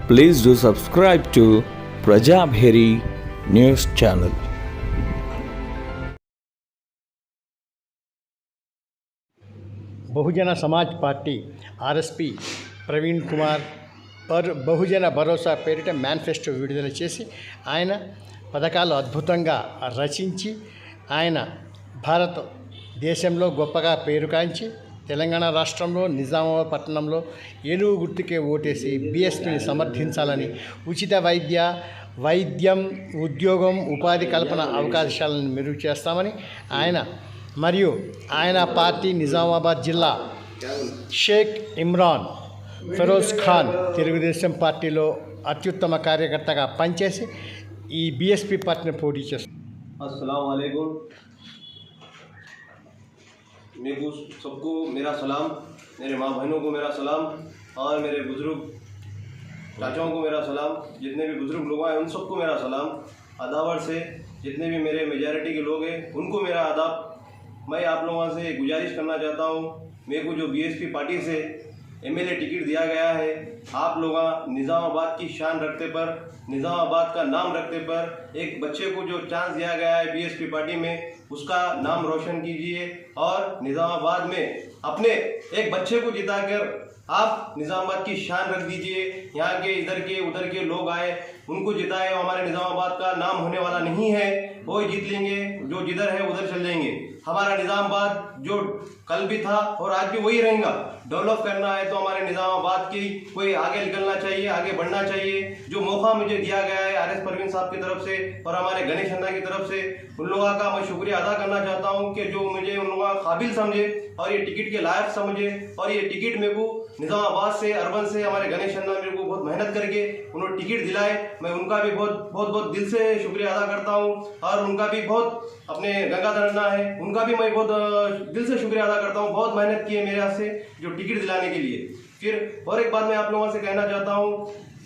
Please do subscribe to Prajabheri News Channel. Bahujan Samaj Party RSP Praveen Kumar Bahujan Bharosa పేరిట manifesto విడుదల చేసి ఆయన పథకాలు అద్భుతంగా రచించి ఆయన భారత దేశంలో గొప్పగా పేరుకాంచి తెలంగాణ రాష్ట్రంలో నిజామాబాద్ పట్టణంలో ఏనుగు గుర్తుకే ఓటేసి బీఎస్పీని సమర్థించాలని ఉచిత వైద్యం ఉద్యోగం ఉపాధి కల్పన అవకాశాలను మెరుగు చేస్తామని మరియు ఆయన పార్టీ నిజామాబాద్ జిల్లా షేక్ ఇమ్రాన్ ఫెరోజ్ ఖాన్ తెలుగుదేశం పార్టీలో అత్యుత్తమ కార్యకర్తగా పనిచేసి ఈ బీఎస్పీ పార్టీని పోటీ చేస్తారు. अस्सलाम वालेकुम। मेरे सबको मेरा सलाम, मेरे माँ बहनों को मेरा सलाम और मेरे बुज़ुर्ग चाचाओं को मेरा सलाम, जितने भी बुज़ुर्ग लोग हैं उन सबको मेरा सलाम। अदावर से जितने भी मेरे मेजॉरिटी के लोग हैं उनको मेरा आदाब। मैं आप लोगों से गुजारिश करना चाहता हूँ, मेरे को जो बीएसपी पार्टी से एमएलए टिकट दिया गया है, आप लोग निज़ामाबाद की शान रखते पर, निज़ामाबाद का नाम रखते पर एक बच्चे को जो चांस दिया गया है बीएसपी पार्टी में उसका नाम रोशन कीजिए और निज़ामाबाद में अपने एक बच्चे को जिताकर आप निज़ामाबाद की शान रख दीजिए। यहाँ के इधर के उधर के लोग आए उनको जिताए, हमारे निज़ामाबाद का नाम होने वाला नहीं है, वो ही जीत लेंगे, जो जिधर है उधर चल जाएंगे। हमारा निज़ामाबाद जो कल भी था और आज भी वही रहेगा। डेवलप करना है तो हमारे निज़ामाबाद की कोई आगे निकलना चाहिए, आगे बढ़ना चाहिए। जो मौका मुझे दिया गया है आर एस परवीन साहब की तरफ से और हमारे गणेश अन्ना की तरफ से, उन लोगों का मैं शुक्रिया अदा करना चाहता हूँ कि जो मुझे उन लोगों का काबिल समझे और ये टिकट के लायक समझे। और ये टिकट मेरे को निज़ामाबाद से अर्बन से हमारे गणेश अन्ना मेरे को बहुत मेहनत करके उन्होंने टिकट दिलाए, मैं उनका भी बहुत दिल से शुक्रिया अदा करता हूँ। और उनका भी बहुत, अपने गंगाधर अन्ना है उनका भी मैं बहुत दिल से शुक्रिया अदा करता हूँ, बहुत मेहनत की है मेरे हाथ से जो टिकट दिलाने के लिए। फिर और एक बात मैं आप लोगों से कहना चाहता हूँ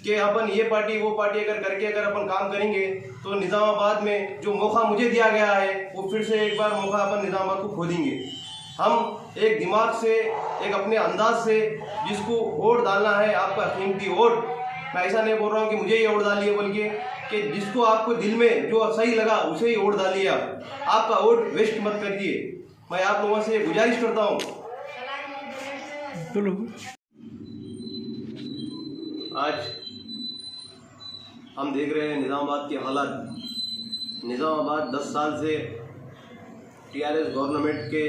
कि अपन ये पार्टी वो पार्टी अगर अपन काम करेंगे तो निज़ामाबाद में जो मौका मुझे दिया गया है वो फिर से एक बार मौका अपन निज़ामाबाद को खो देंगे। हम एक दिमाग से, एक अपने अंदाज से जिसको वोट डालना है, आपका कीमती वोट, मैं ऐसा नहीं बोल रहा हूँ कि मुझे ये वोट डालिए बोल के, कि जिसको आपको दिल में जो सही लगा उसे ही वोट डालिए। आपका वोट वेस्ट मत करिए, मैं आप लोगों से गुजारिश करता हूँ। आज हम देख रहे हैं निज़ामाबाद की हालत। निज़ामाबाद 10 साल से टीआरएस गवर्नमेंट के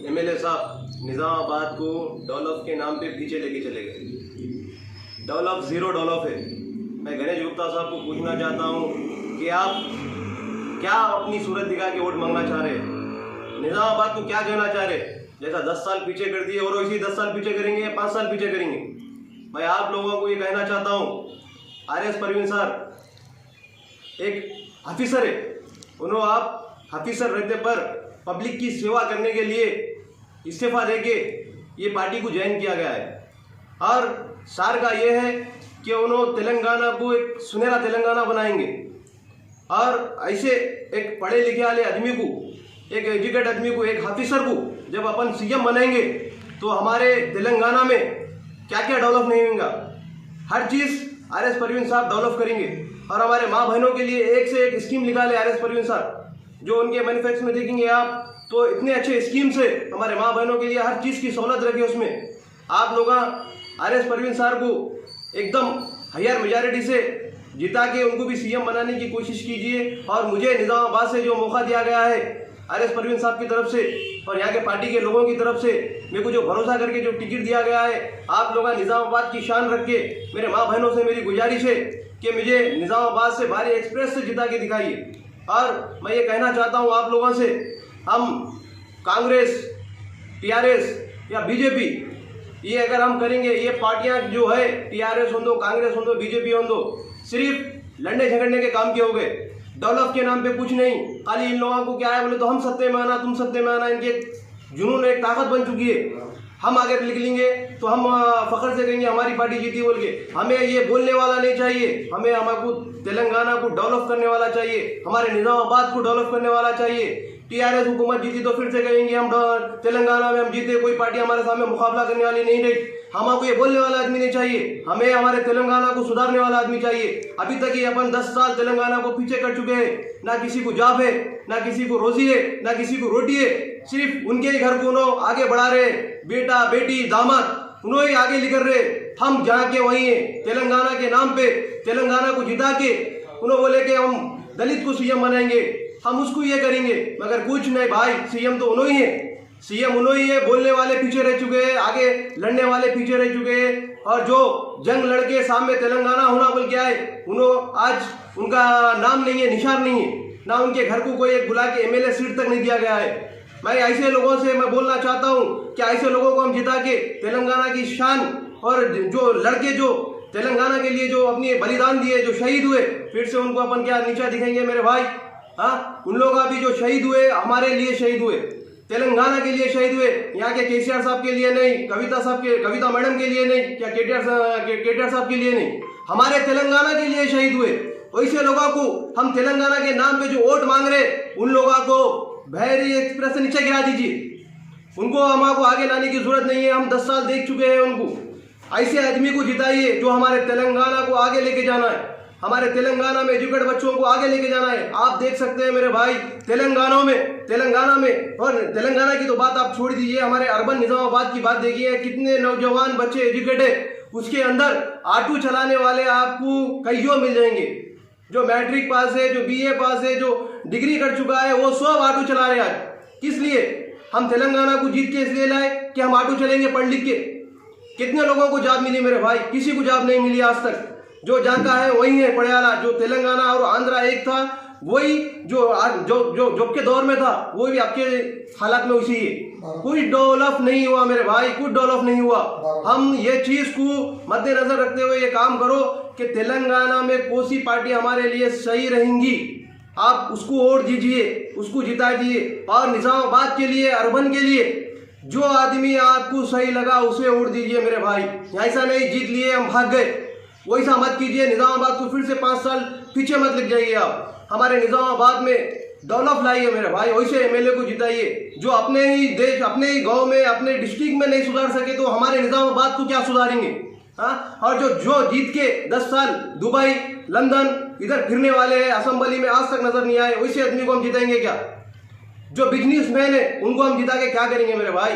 एमएलए साहब निज़ामाबाद को डेवलप के नाम पे पीछे लेके चले गए। डेवलप ज़ीरो डेवलप है। मैं गणेश गुप्ता साहब को पूछना चाहता हूँ कि आप क्या अपनी सूरत दिखा के वोट मांगना चाह रहे हैं? निज़ामाबाद को क्या कहना चाह रहे हैं? जैसा 10 साल पीछे कर दिए और वैसे ही 10 साल पीछे करेंगे या 5 साल पीछे करेंगे? मैं आप लोगों को ये कहना चाहता हूँ, आर एस परवीन साहब एक ऑफिसर है, उन्होंने आप ऑफिसर रहते पर पब्लिक की सेवा करने के लिए इस्तीफा देके ये पार्टी को ज्वाइन किया गया है। और सार का ये है कि उन्होंने तेलंगाना को एक सुनहरा तेलंगाना बनाएंगे और ऐसे एक पढ़े लिखे वाले आदमी को, एक एजुकेटेड आदमी को, एक ऑफिसर को जब अपन सीएम बनाएंगे तो हमारे तेलंगाना में क्या क्या डेवलप नहीं होगा, हर चीज़ आर एस परवीन साहब डेवलप करेंगे। और हमारे माँ बहनों के लिए एक से एक स्कीम निकाले आर एस परवीन साहब, जो उनके मैन्युफैक्चर में देखेंगे आप तो इतने अच्छे स्कीम से हमारे माँ बहनों के लिए हर चीज़ की सहूलत रखी उसमें। आप लोग आर एस परवीन साहब को एकदम हायर मेजॉरिटी से जिता के उनको भी सीएम बनाने की कोशिश कीजिए। और मुझे निज़ामाबाद से जो मौका दिया गया है आर एस परवीन साहब की तरफ से और यहाँ के पार्टी के लोगों की तरफ से, मेरे को जो भरोसा करके जो टिकट दिया गया है, आप लोग निज़ामाबाद की शान रख के, मेरे माँ बहनों से मेरी गुजारिश है कि मुझे निज़ामाबाद से भारी एक्सप्रेस से जिता के दिखाइए। और मैं ये कहना चाहता हूँ आप लोगों से, हम कांग्रेस, टीआरएस या बीजेपी ये अगर हम करेंगे, ये पार्टियां जो है टीआरएस हो दो, कांग्रेस हो दो, बीजेपी हो दो, सिर्फ लड़ने झगड़ने के काम के हो गए, डेवलप के नाम पे कुछ नहीं। खाली इन लोगों को क्या है बोले तो हम सत्ते में आना, तुम सत्ते में आना, इनके जुनून एक ताकत बन चुकी है। हम आगे निकलेंगे तो हम फख्र से कहेंगे हमारी पार्टी जीती बोल के। हमें ये बोलने वाला नहीं चाहिए, हमें हमको तेलंगाना को डेवलप करने वाला चाहिए, हमारे निज़ामाबाद को डेवलप करने वाला चाहिए। टीआरएस हुकूमत जीती तो फिर से कहेंगे हम तेलंगाना में हम जीते, कोई पार्टी हमारे सामने मुकाबला करने वाली नहीं रही। हमको ये बोलने वाला आदमी नहीं चाहिए, हमें हमारे तेलंगाना को सुधारने वाला आदमी चाहिए। अभी तक ये अपन 10 साल तेलंगाना को पीछे कर चुके हैं, ना किसी को जॉब है, ना किसी को रोजी है, ना किसी को रोटी है, सिर्फ उनके ही घर को उन्होंने आगे बढ़ा रहे, बेटा बेटी दामाद उन्होंने ही आगे लेकर रहे। हम जहाँ के वही हैं, तेलंगाना के नाम पे तेलंगाना को जिता के उन्होंने बोले कि हम दलित को सीएम बनाएंगे, हम उसको ये करेंगे, मगर कुछ नहीं भाई, सीएम तो उन्होंने ही है, सीएम उन्होंने ही बोलने वाले पीछे रह चुके हैं, आगे लड़ने वाले पीछे रह चुके हैं। और जो जंग लड़के सामने तेलंगाना होना बोल के आए, उन्होंने आज उनका नाम नहीं है, निशान नहीं है, ना उनके घर को कोई एक बुला के एमएलए सीट तक नहीं दिया गया है। मैं ऐसे लोगों से मैं बोलना चाहता हूँ कि ऐसे लोगों को हम जिता के तेलंगाना की शान और जो लड़के जो तेलंगाना के लिए जो अपनी बलिदान दिए, जो शहीद हुए, फिर से उनको अपन क्या नीचा दिखेंगे मेरे भाई? हाँ, उन लोग अभी जो शहीद हुए हमारे लिए शहीद हुए, तेलंगाना के लिए शहीद हुए, यहाँ के केसीआर साहब के लिए नहीं, कविता मैडम के लिए नहीं, क्या केटीआर साहब के लिए नहीं, हमारे तेलंगाना के लिए शहीद हुए। वैसे लोगों को हम तेलंगाना के नाम पे जो वोट मांग रहे, उन लोगों को बहरी एक्सप्रेस से नीचे गिरा दीजिए, उनको हमको आगे लाने की जरूरत नहीं है। हम 10 साल देख चुके हैं उनको। ऐसे आदमी को जिताइए जो हमारे तेलंगाना को आगे लेके जाना है, हमारे तेलंगाना में एजुकेटेड बच्चों को आगे लेके जाना है। आप देख सकते हैं मेरे भाई, तेलंगाना में और तेलंगाना की तो बात आप छोड़ दीजिए, हमारे अर्बन निजामाबाद की बात देखिए, कितने नौजवान बच्चे एजुकेटेड, उसके अंदर ऑटो चलाने वाले आपको कईयों मिल जाएंगे, जो मैट्रिक पास है, जो बीए पास है, जो डिग्री कर चुका है, वो सब ऑटो चला रहे हैं आज। किस लिए? हम तेलंगाना को जीत के इसलिए लाए कि हम ऑटो चलेंगे पढ़ लिख के। कितने लोगों को जॉब मिली मेरे भाई? किसी को जॉब नहीं मिली आज तक। जो जहाँ का है वही है पड़ियाला, जो तेलंगाना और आंध्रा एक था, वही जो के दौर में था, वो भी आपके हालात में उसी है। कोई डेवलप नहीं हुआ मेरे भाई, कुछ डेवलप नहीं हुआ। हम ये चीज को मद्देनजर रखते हुए ये काम करो कि तेलंगाना में कौन सी पार्टी हमारे लिए सही रहेंगी, आप उसको वोट दीजिए, उसको जिता दीजिए। और निजामाबाद के लिए, अर्बन के लिए जो आदमी आपको सही लगा उसे वोट दीजिए मेरे भाई। ऐसा नहीं जीत लिए हम भाग गए, वैसा मत कीजिए। निजामाबाद को फिर से 5 साल पीछे मत लग जाइए आप। हमारे निजामाबाद में डेवलप लाइए मेरे भाई, वैसे एमएलए को जिताइए जो अपने ही देश, अपने ही गांव में, अपने डिस्ट्रिक्ट में नहीं सुधार सके तो हमारे निजामाबाद को क्या सुधारेंगे? हाँ, और जो जीत के 10 साल दुबई, लंदन इधर फिरने वाले हैं, असेंबली में आज तक नजर नहीं आए, वैसे आदमी को हम जिताएंगे क्या? जो बिजनेसमैन है उनको हम जिता के क्या करेंगे मेरे भाई?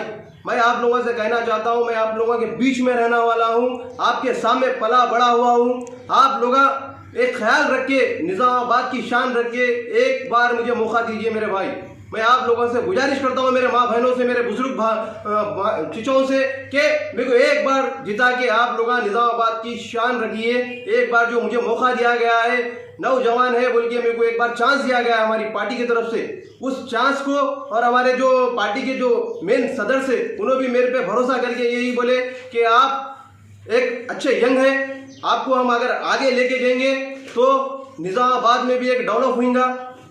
मैं आप लोगों से कहना चाहता हूं, मैं आप लोगों के बीच में रहने वाला हूं, आपके सामने पला बड़ा हुआ हूं। आप लोग एक ख्याल रखिए, निजामाबाद की शान रखिए, एक बार मुझे मौका दीजिए मेरे भाई। मैं आप लोगों से गुजारिश करता हूं, मेरे माँ बहनों से, मेरे बुजुर्ग चिचों से, कि मेरे को एक बार जिता के आप लोग निजामाबाद की शान रखिए। एक बार जो मुझे मौका दिया गया है, नौजवान है बोल के मेरे को एक बार चांस दिया गया है हमारी पार्टी की तरफ से, उस चांस को, और हमारे जो पार्टी के जो मेन सदस्य से, उन्होंने भी मेरे पे भरोसा करके यही बोले कि आप एक अच्छे यंग है, आपको हम अगर आगे लेके जाएंगे तो निजामाबाद में भी एक डेवलप होगा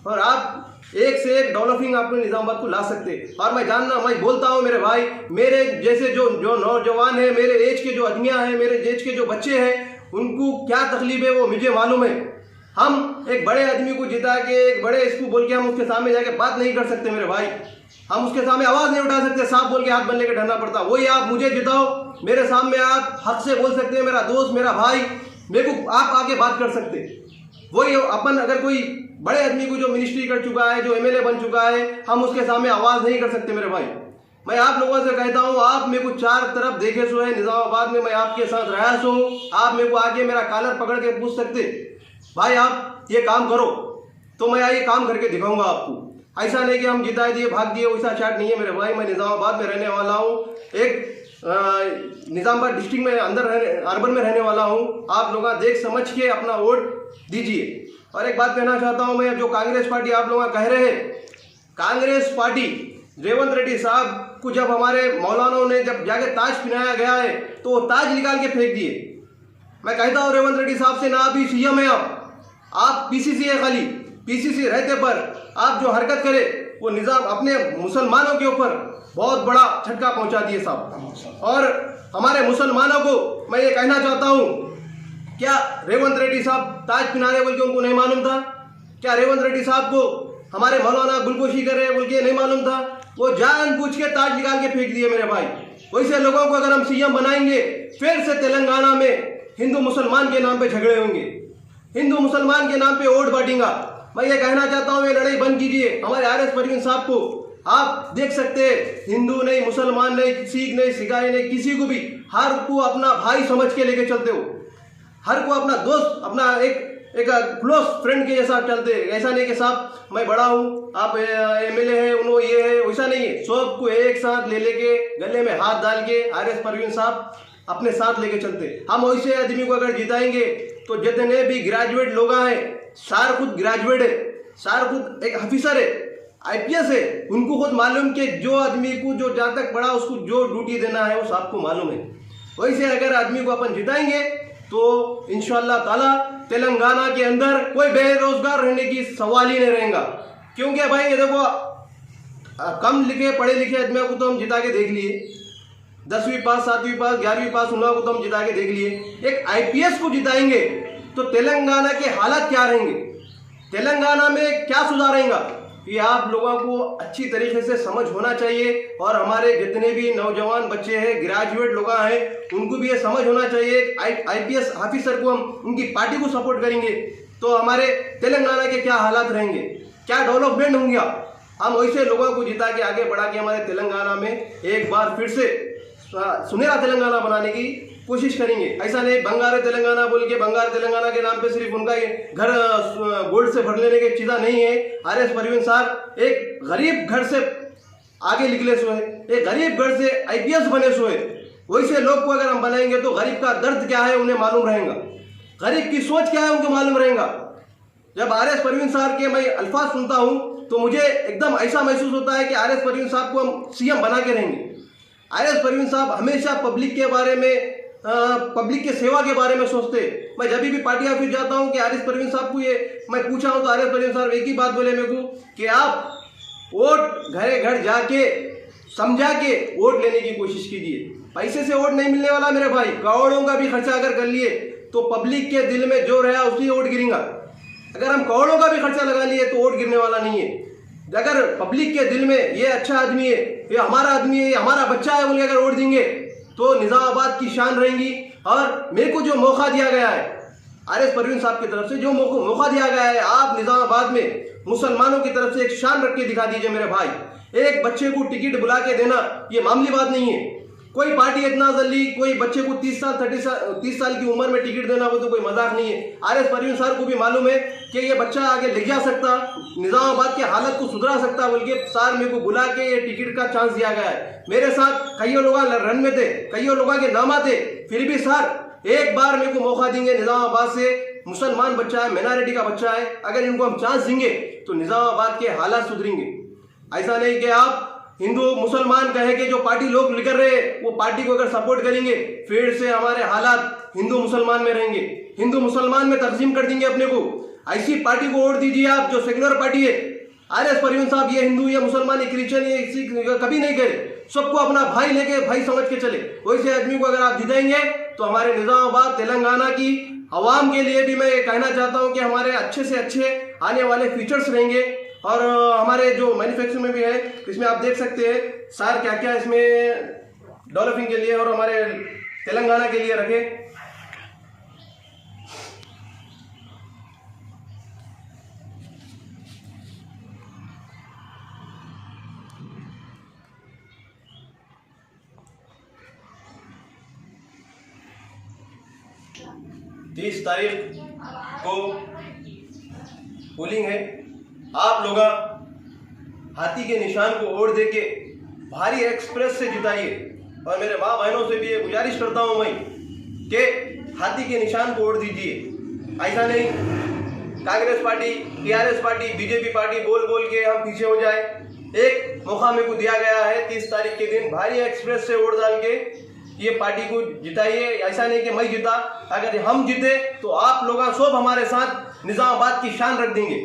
और आप एक से एक डेवलपिंग आपने निजामाबाद को ला सकते। और मैं बोलता हूँ मेरे भाई, मेरे जैसे जो नौजवान है, मेरे एज के जो आदमियाँ हैं, मेरे एज के जो बच्चे हैं, उनको क्या तकलीफ है वो मुझे मालूम है। हम एक बड़े आदमी को जिता के, एक बड़े इसको बोल के हम उसके सामने जाके बात नहीं कर सकते मेरे भाई, हम उसके सामने आवाज नहीं उठा सकते, साफ बोल के हाथ बन लेके डरना पड़ता। वही आप मुझे जिताओ, मेरे सामने आप हक से बोल सकते हैं, मेरा दोस्त, मेरा भाई, मेरे को आप आके बात कर सकते। वही अपन अगर कोई बड़े आदमी को जो मिनिस्ट्री कर चुका है, जो एमएलए बन चुका है, हम उसके सामने आवाज नहीं कर सकते मेरे भाई। मैं आप लोगों से कहता हूँ, आप मेरे को चार तरफ देखे सो है, निजामाबाद में मैं आपके साथ रहा सो, आप मेरे को आके मेरा कॉलर पकड़ के पूछ सकते भाई आप ये काम करो, तो मैं ये काम करके दिखाऊंगा आपको। ऐसा नहीं कि हम जिता दिए भाग दिए, वैसा चार्ट नहीं है मेरे भाई। मैं निजामाबाद में रहने वाला हूँ, एक निजामाबाद डिस्ट्रिक्ट में अंदर अर्बन में रहने वाला हूँ। आप लोग देख समझ के अपना वोट दीजिए। और एक बात कहना चाहता हूँ मैं, जो कांग्रेस पार्टी आप लोग कह रहे हैं, कांग्रेस पार्टी रेवंत रेड्डी साहब को जब हमारे मौलानों ने जब जाके ताज पहनाया गया है तो वो ताज निकाल के फेंक दिए। मैं कहता हूँ रेवंत रेड्डी साहब से, ना अभी सीएम है आप पीसीसी है, खाली पीसीसी रहते पर आप जो हरकत करे वो निजाम अपने मुसलमानों के ऊपर बहुत बड़ा झटका पहुंचा दिए साहब। और हमारे मुसलमानों को मैं ये कहना चाहता हूँ, क्या रेवंत रेड्डी साहब ताज पहनाए बोल के उनको नहीं मालूम था? क्या रेवंत रेड्डी साहब को हमारे मौलाना गुलकोशी कर रहे बोल के नहीं मालूम था? वो जानबूझ के ताज निकाल के फेंक दिए मेरे भाई। वैसे लोगों को अगर हम सीएम बनाएंगे, फिर से तेलंगाना में हिंदू मुसलमान के नाम पे झगड़े होंगे, हिंदू मुसलमान के नाम पे वोट बांटेगा। मैं ये कहना चाहता हूँ, ये लड़ाई बंद कीजिए। हमारे आरएस परवीन साहब को आप देख सकते हैं, हिंदू नहीं, मुसलमान नहीं, सिख नहीं, सिखाई नहीं, किसी को भी हर को अपना भाई समझ के लेके चलते हो, हर को अपना दोस्त, अपना एक क्लोज फ्रेंड के जैसा चलते। ऐसा नहीं कि साहब मैं बड़ा हूँ, आप एमएलए है, उन्होंने ये है, वैसा नहीं है। सबको एक साथ ले लेके गले में हाथ डाल के आरएस परवीन साहब अपने साथ लेके चलते। हम वैसे आदमी को अगर जिताएंगे तो जितने भी ग्रेजुएट लोग हैं, सार खुद ग्रेजुएट है, सार खुद एक ऑफिसर है, आईपीएस है, उनको खुद मालूम कि जो आदमी को जो जहाँ तक पढ़ा उसको जो ड्यूटी देना है वो सबको मालूम है। वैसे अगर आदमी को अपन जिताएंगे तो इंशाअल्लाह ताला तेलंगाना के अंदर कोई बेरोजगार रहने की सवाल ही नहीं रहेगा। क्योंकि भाई ये देखो, कम लिखे पढ़े लिखे आदमियों को तो हम जिता के देख लिए, 10वीं पास, 7वीं पास, 11वीं पास उन लोगों को तो हम जिता के देख लिए। एक आईपीएस को जिताएंगे तो तेलंगाना के हालात क्या रहेंगे, तेलंगाना में क्या सुधारेगा, ये आप लोगों को अच्छी तरीके से समझ होना चाहिए। और हमारे जितने भी नौजवान बच्चे हैं, ग्रेजुएट लोग हैं, उनको भी ये समझ होना चाहिए। आईपीएस ऑफिसर को हम उनकी पार्टी को सपोर्ट करेंगे तो हमारे तेलंगाना के क्या हालात रहेंगे, क्या डेवलपमेंट होंगे। हम वैसे लोगों को जिता के आगे बढ़ा के हमारे तेलंगाना में एक बार फिर से सुनहरा तेलंगाना बनाने की कोशिश करेंगे। ऐसा नहीं बंगार तेलंगाना बोल के, बंगार तेलंगाना के नाम पे सिर्फ उनका ये घर गोल्ड से भर लेने की चीज़ा नहीं है। आरएस परवीन साहब एक गरीब घर से आगे निकले सो है, एक गरीब घर से आईपीएस बने सो है। वैसे लोग को अगर हम बनाएंगे तो गरीब का दर्द क्या है उन्हें मालूम रहेगा, गरीब की सोच क्या है उनको मालूम रहेगा। जब आरएस परवीन साहब के मैं अल्फाज सुनता हूँ तो मुझे एकदम ऐसा महसूस होता है कि आरएस परवीन साहब को हम सीएम बना के रहेंगे। आरएस परवीन साहब हमेशा पब्लिक के बारे में, पब्लिक के सेवा के बारे में सोचते। मैं जब भी पार्टी ऑफिस जाता हूं कि आरएस परवीन साहब को ये मैं पूछा हूं तो आरएस परवीन साहब एक ही बात बोले मेरे को कि आप वोट घरे घर जाके समझा के वोट लेने की कोशिश कीजिए। पैसे से वोट नहीं मिलने वाला मेरे भाई, करोड़ों का भी खर्चा अगर कर लिए तो पब्लिक के दिल में जो रहा उसी वोट गिरेगा। अगर हम करोड़ों का भी खर्चा लगा लिए तो वोट गिरने वाला नहीं है। अगर पब्लिक के दिल में ये अच्छा आदमी है, ये हमारा आदमी है, ये हमारा बच्चा है बोल के अगर वोट देंगे तो निजामाबाद की शान रहेंगी। और मेरे को जो मौका दिया गया है आरएस परवीन साहब की तरफ से, जो मौका दिया गया है, आप निजामाबाद में मुसलमानों की तरफ से एक शान रख के दिखा दीजिए मेरे भाई। एक बच्चे को टिकट बुला के देना ये मामूली बात नहीं है। कोई पार्टी इतना जल्दी कोई बच्चे को 30 साल की उम्र में टिकट देना वो तो कोई मजाक नहीं है। आरएस परवीन साहब को भी मालूम है कि ये बच्चा आगे ले जा सकता, निजामाबाद की हालत को सुधरा सकता बोल के सार मेरे को बुला के ये टिकट का चांस दिया गया है। मेरे साथ कईयों लोग रन में थे, कईयों लोगों के नाम थे, फिर भी सर एक बार मेरे को मौका देंगे। निजामाबाद से मुसलमान बच्चा है, माइनॉरिटी का बच्चा है, अगर इनको हम चांस देंगे तो निजामाबाद के हालात सुधरेंगे। ऐसा नहीं कि आप हिंदू मुसलमान कहे कि जो पार्टी लोग निकल रहे हैं वो पार्टी को अगर सपोर्ट करेंगे फिर से हमारे हालात हिंदू मुसलमान में रहेंगे, हिंदू मुसलमान में तकसीम कर देंगे अपने को। ऐसी पार्टी को वोट दीजिए आप जो सेक्युलर पार्टी है। आरएस परवीन साहब ये हिंदू ये मुसलमान ये क्रिश्चियन ये सिख कभी नहीं करे, सबको अपना भाई लेके भाई समझ के चले। वैसे आदमी को अगर आप जिताएंगे तो हमारे निजामाबाद तेलंगाना की आवाम के लिए भी मैं कहना चाहता हूँ कि हमारे अच्छे से अच्छे आने वाले फीचर्स रहेंगे। और हमारे जो मैन्युफैक्चरिंग में भी है इसमें आप देख सकते हैं सार क्या क्या इसमें डेवलपिंग के लिए और हमारे तेलंगाना के लिए रखे। तीस तारीख को पोलिंग है। आप लोग हाथी के निशान को वोट देके भारी एक्सप्रेस से जिताइए। और मेरे माँ बहनों से भी ये गुजारिश करता हूँ मैं कि हाथी के निशान को वोट दीजिए। ऐसा नहीं Congress party, TRS party, BJP party बोल बोल के हम पीछे हो जाए। एक मौका मेरे को दिया गया है 30 तारीख के दिन भारी एक्सप्रेस से वोट डाल के ये पार्टी को जिताइए। ऐसा नहीं कि मैं जीता, अगर हम जीते तो आप लोग सब हमारे साथ निजामाबाद की शान रख देंगे।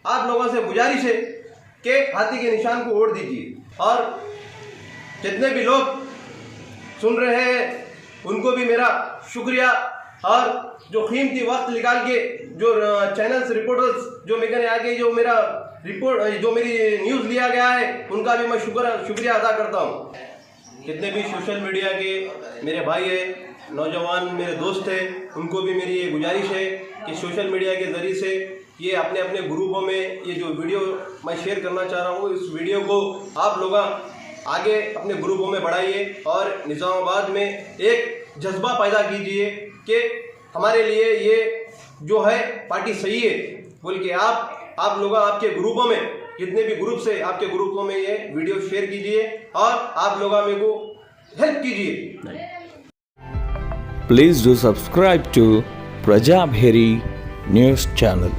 आप लोगों से गुजारिश है कि हाथी के निशान को वोट दीजिए। और जितने भी लोग सुन रहे हैं उनको भी मेरा शुक्रिया। और जो कीमती वक्त निकाल के जो चैनल्स रिपोर्टर्स जो मेरे आगे जो मेरा रिपोर्ट जो मेरी न्यूज़ लिया गया है उनका भी मैं शुक्रिया अदा करता हूँ। जितने भी सोशल मीडिया के मेरे भाई हैं, नौजवान मेरे दोस्त हैं, उनको भी मेरी ये गुजारिश है कि सोशल मीडिया के ज़रिए से ये अपने अपने ग्रुपों में ये जो वीडियो मैं शेयर करना चाह रहा हूँ, इस वीडियो को आप लोग आगे अपने ग्रुपों में बढ़ाइए और निज़ामाबाद में एक जज्बा पैदा कीजिए कि हमारे लिए ये जो है पार्टी सही है बोल के आप लोग आपके ग्रुपों में, जितने भी ग्रुप से आपके ग्रुपों में ये वीडियो शेयर कीजिए और आप लोग मेरे को हेल्प कीजिए। Please do subscribe to Prajabheri News Channel.